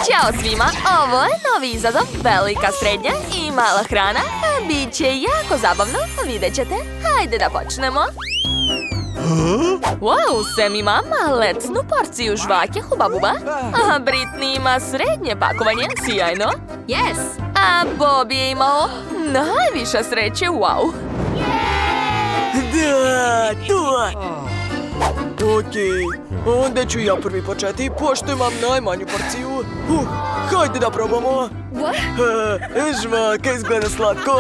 Ćao svima, ovo je novi izazov, velika, srednja i mala hrana. Biće jako zabavno, vidjet ćete. Hajde da počnemo. Wow, Sam ima malecnu porciju žvake Huba Buba. A Britney ima srednje pakovanje, sjajno. Yes! A Bobby je imao najviše sreće, wow. Da, to! Okej, onda ću ja prvi početi, pošto imam najmanju porciju. Hajde da probamo. Žvaka izgleda slatko.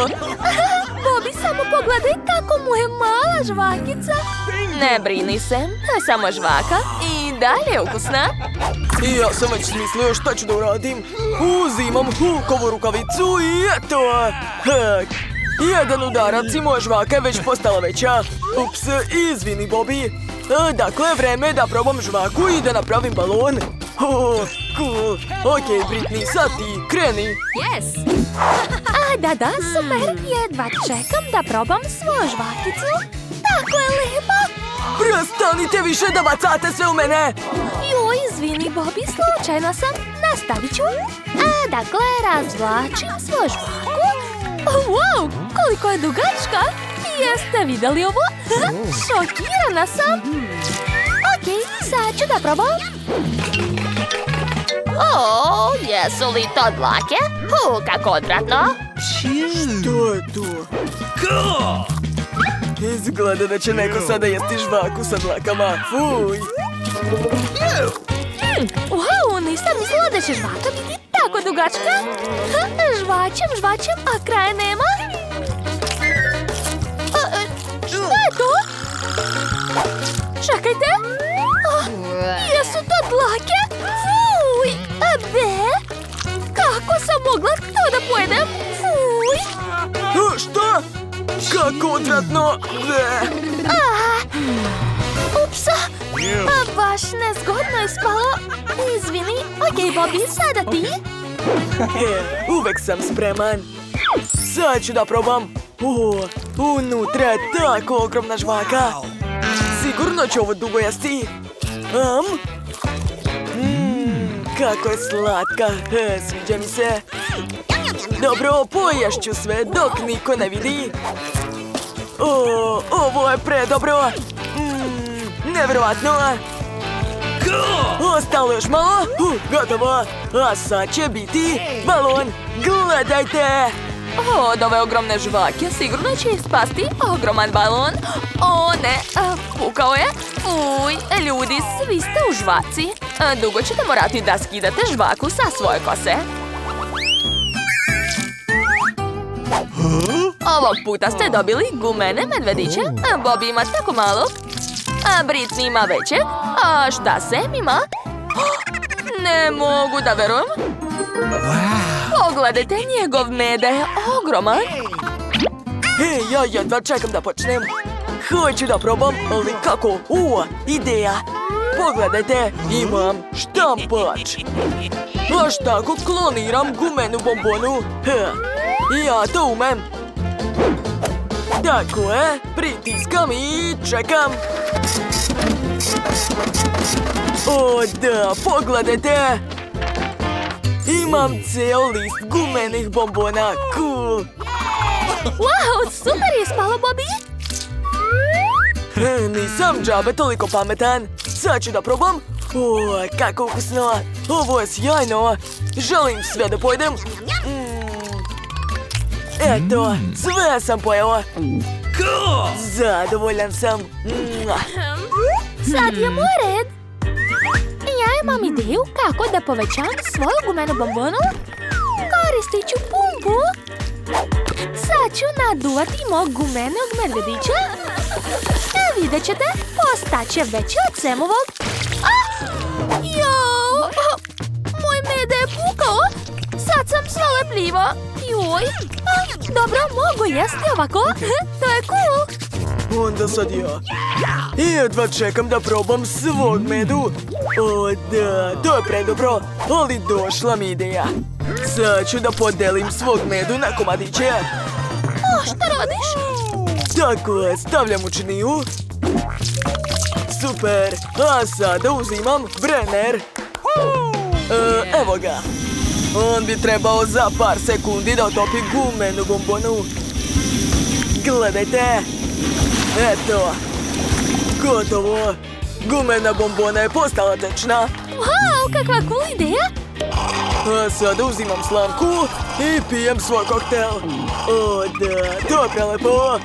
Bobby, samo pogledaj kako mu je mala žvakica. Ne brini se, samo žvaka i dalje ukusna. I ja sam već smislio šta ću da uradim. Uzimam Hulkovu rukavicu i eto! Jedan udarac i moja žvaka je već postala veća. Ups, izvini, Bobby. Dakle, vreme je da probam žvaku i da napravim balon. Cool. Okej, Britney, sad ti, kreni. Yes! Da, super. Jedva čekam da probam svoju žvakicu. Tako je lepa. Prestanite više da bacate sve u mene. Joj, izvini, Bobby, slučajno sam. Nastavit ću. Dakle, razvlačim svoju žvaku. Wow, koliko je dugačka. Jeste vidjeli ovo? Šokirana sam. Okej, sad ću da probam. Jesu li to dlake? Kako odvratno. Što je to? Izgleda da će neko sada jesti žvaku sa dlakama. Fuj! Wow, nisam mislila da će žvaka biti tako dugačka. Žvačem, a kraja nema. Šta je to? Čekajte. Jesu to dlake? Fuj! Kako sam mogla to da pojedem? Fuj! Šta? Kako odvratno! Upsa! Baš nezgodno je spalo. Izvini. Okej, Bobby, sada ti. Uvek sam spreman. Sad ću da probam. Unutra je tako ogromna žvaka. Sigurno ću ovo dugo jesti. Kako je slatka. Sviđa mi se. Dobro, poješću sve dok niko ne vidi. Ovo je predobro. Nevjerovatno. Ostalo još malo. Gotovo. A sad će biti balon. Gledajte. Od ove ogromne žvake sigurno će ispasti ogroman balon. O ne, pukao je. Uj, ljudi, svi ste u žvaci. Dugo ćete morati da skidate žvaku sa svoje kose. Ovog puta ste dobili gumene medvediće. Bobby ima tako malo. A Britney ima većeg. A šta Sam ima? Ne mogu da verujem. Pogledajte, njegov mede je ogroman. Ja jedva čekam da počnem. Hoću da probam, ali kako? Ideja! Pogledajte, imam štampač. Baš tako kloniram gumenu bombonu. Ja to umem. Tako je, pritiskam i čekam. Da, pogledajte. Imam ceo list gumenih bombona, cool. Wow, super je spalo, Bobby. Nisam džabe toliko pametan. Sad ću da probam. Kako ukusno. Ovo je sjajno. Želim sve da pojedem. Eto, sve sam pojela. Zadovoljan sam. Sad je moj red. Ja imam ideju kako da povećam svoju gumenu bombonu. Koristit ću pumpu. Sad ću naduvati mog gumenog medvedića. Vidjet ćete, postaće veći od Samovog. Moj mede je pukao. Sad sam sva lepljiva. Joj. Dobro, mogu jesti ovako. To je cool. Onda sad ja. Jedva čekam da probam svog medu. Da, to je predobro. Ali došla mi ideja. Sad ću da podelim svog medu na komadiće. Šta radiš? Tako je, stavljam u činiju. Super, a sada uzimam Brenner. Evo ga. On bi trebao za par sekundi da otopi gumenu bombonu. Gledajte. Eto. Gotovo. Gumena bombona je postala tečna. Wow, kakva cool ideja! A sada uzimam slamku i pijem svoj koktel. O da, to je prelepo.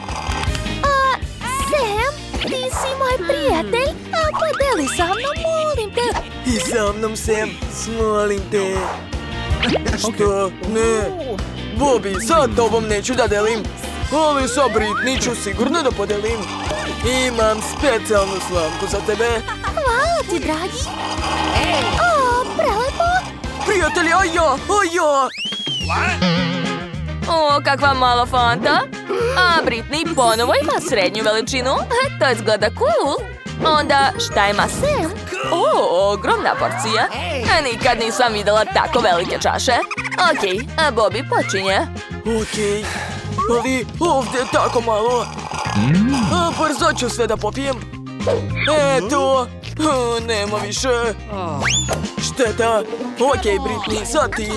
Sam, ti si moj prijatelj, a podeli sa mnom, molim te. I sa mnom, Sam, molim te. Što? Ne. Bobby, sa tobom neću da delim. Ali sa Britney ću sigurno da podelim. Imam specijalnu slamku za tebe. Hvala ti, dragi. O, prelepo. Prijatelji, a ja! O, kakva mala fanta. A Britney ponovo ima srednju veličinu. To izgleda cool. Onda šta ima Sam? O, ogromna porcija. Nikad nisam videla tako velike čaše. Okej, a Bobby počinje. Okej. Ali ovdje je tako malo. A brzo ću sve da popijem. Eto. Nema više. Šteta. Okej, Britney, sad ti.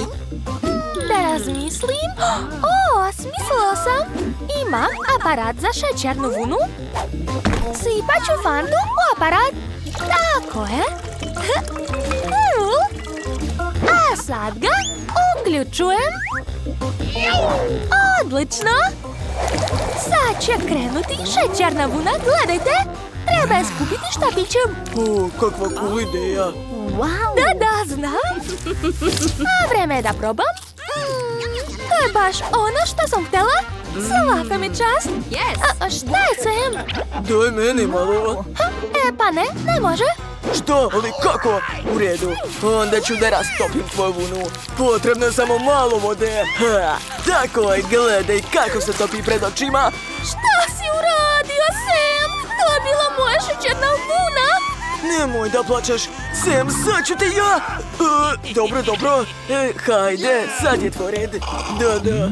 Da razmislim. O, smislila sam. Imam aparat za šećernu vunu. Sipat ću fantu u aparat. Tako je. A sad ga uključujem. Odlično. Sad će krenuti šećerna vuna. Gledajte. Treba je skupiti štapićem. O, kakva cool ideja. Da, znam. A vreme je da probam. To je baš ono što sam htjela. Svaka mi čast. A šta je, Sam? Daj meni malo. Pa ne može. Što? Ali kako? U redu. Onda ću da rastopim tvoju vunu. Potrebno je samo malo vode. Ha, tako je, gledaj kako se topi pred očima. Šta si uradio, Sam? To je bila moja šećerna vuna. Nemoj da plačeš. Sam, sad ću te ja. Dobro. Hajde, sad je tvoj red. Da.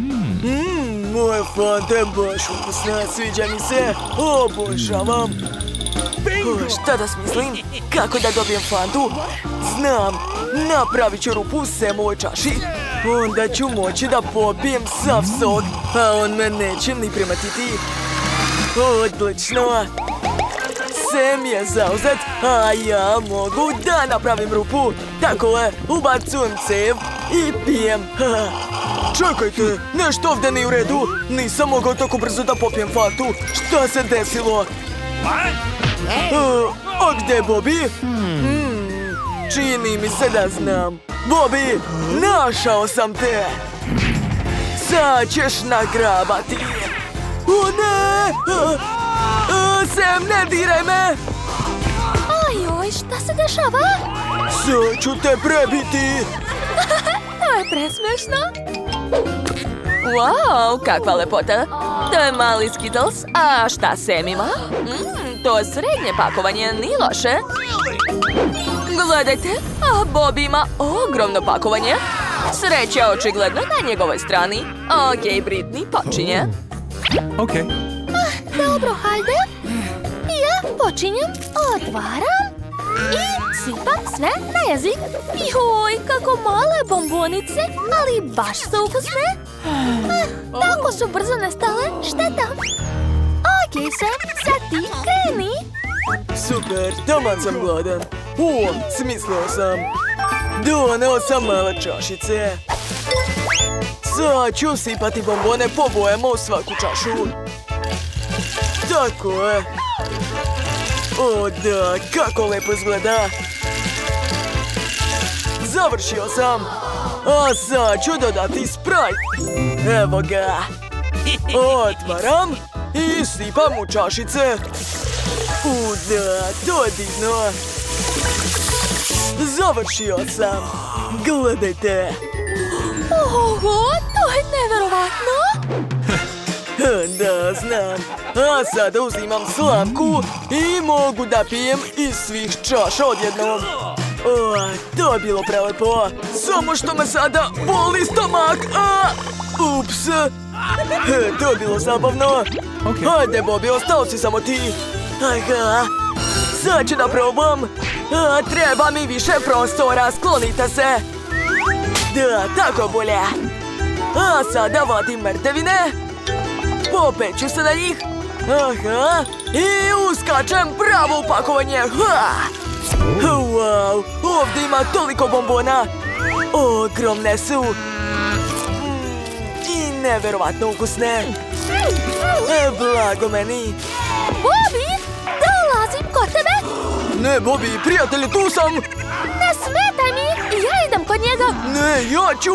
Moja fanta je baš ukusna, sviđa mi se. Obožavam. Šta da smislim? Kako da dobijem fantu? Znam, napravit ću rupu u Samovoj čaši. Onda ću moći da popijem sav sok, a on me neće ni primetiti. Odlično. Sam je zauzet, a ja mogu da napravim rupu. Tako je, ubacujem cev i pijem. Čekajte, nešto ovdje nije u redu. Nisam mogao tako brzo da popijem fantu. Šta se desilo? A gdje je Bobby? Čini mi se da znam. Bobby, našao sam te. Sad ćeš nagrabati. O ne! Sam, ne diraj me! Ajoj, šta se dešava? Sad ću te prebiti. To je presmešno. Wow, kakva lepota. To je mali Skittles. A šta Sam ima? To je srednje pakovanje, nije loše. Gledajte, a Bobby ima ogromno pakovanje. Sreća očigledno na njegovoj strani. Okej, Britney, počinje. Dobro, hajde. Ja počinjem, otvaram i sipam sve na jezik. Joj, kako male bombonice, ali baš su ukusne. Tako su brzo nestale, šteta. Okej, Sam, sad ti kreni. Super, taman sam gladan. O, smislio sam. Doneo sam male čašice. Sad ću sipati bombone po bojama u svaku čašu. Tako je. O da, kako lepo izgleda. Završio sam. A sad ću dodati Sprite. Evo ga. Otvaram i sipam u čašice. Da, to je divno. Završio sam. Gledajte. Oho, to je neverovatno. Da, znam. A sada uzimam slamku i mogu da pijem iz svih čaša odjednom. O, to je bilo prelepo. Samo što me sada boli stomak. Ups. To je bilo zabavno. Hajde, Bobby, ostao si samo ti. Aha. Sad ću da probam. Treba mi više prostora, sklonite se. Da, tako bolje. A sada vadim mrtevine. Popeću se na njih. Aha. I uskačem pravo upakovanje. Ha! Wow, ovdje ima toliko bombona. Ogromne su. I neverovatno ukusne. Blago meni. Bobby, dolazim kod tebe. Ne, Bobby, prijatelju, tu sam. Ne smetaj mi. Ja idem kod njega. Ne, ja ću.